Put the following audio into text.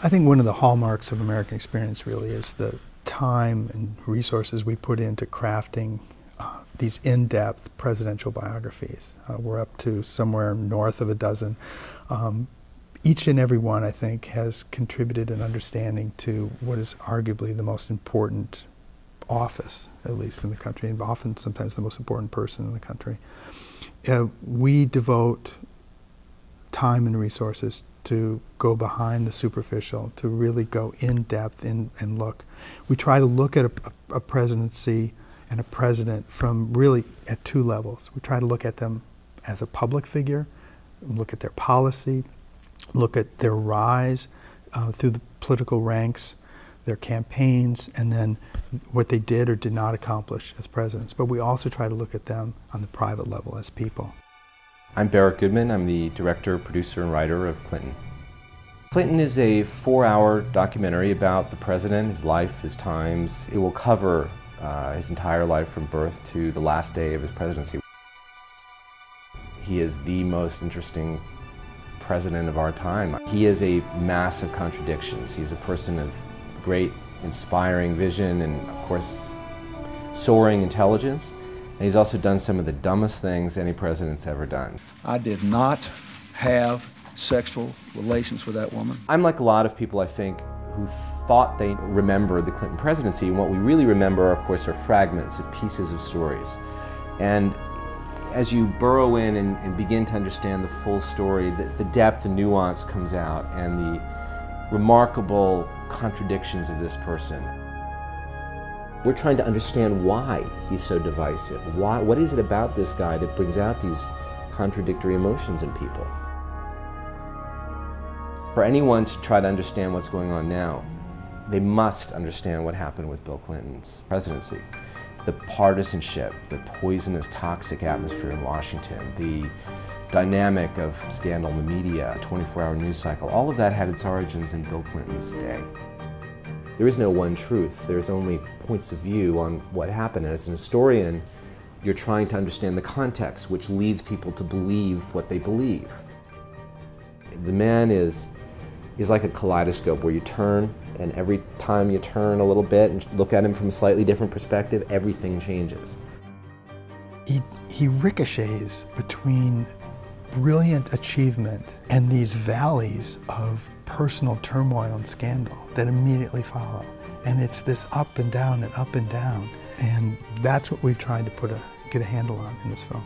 I think one of the hallmarks of American experience really is the time and resources we put into crafting these in-depth presidential biographies. We're up to somewhere north of a dozen. Each and every one, I think, has contributed an understanding to what is arguably the most important office, at least in the country, and often sometimes the most important person in the country. We devote time and resources to go behind the superficial, to really go in depth and look. We try to look at a presidency and a president from really at two levels. We try to look at them as a public figure, look at their policy, look at their rise through the political ranks, their campaigns, and then what they did or did not accomplish as presidents. But we also try to look at them on the private level as people. I'm Barrett Goodman. I'm the director, producer, and writer of Clinton. Clinton is a 4-hour documentary about the president, his life, his times. It will cover his entire life from birth to the last day of his presidency. He is the most interesting president of our time. He is a mass of contradictions. He's a person of great, inspiring vision and, of course, soaring intelligence. And he's also done some of the dumbest things any president's ever done. I did not have sexual relations with that woman. I'm like a lot of people, I think, who thought they remembered the Clinton presidency, and what we really remember, of course, are fragments of pieces of stories. And as you burrow in and begin to understand the full story, the depth and nuance comes out, and the remarkable contradictions of this person. We're trying to understand why he's so divisive. What is it about this guy that brings out these contradictory emotions in people? For anyone to try to understand what's going on now, they must understand what happened with Bill Clinton's presidency. The partisanship, the poisonous, toxic atmosphere in Washington, the dynamic of scandal in the media, a 24-hour news cycle, all of that had its origins in Bill Clinton's day. There is no one truth. There's only points of view on what happened. And as an historian, you're trying to understand the context, which leads people to believe what they believe. The man is like a kaleidoscope where you turn, and every time you turn a little bit and look at him from a slightly different perspective, everything changes. He ricochets between brilliant achievement and these valleys of personal turmoil and scandal that immediately follow. And it's this up and down and up and down. And that's what we've tried to get a handle on in this film.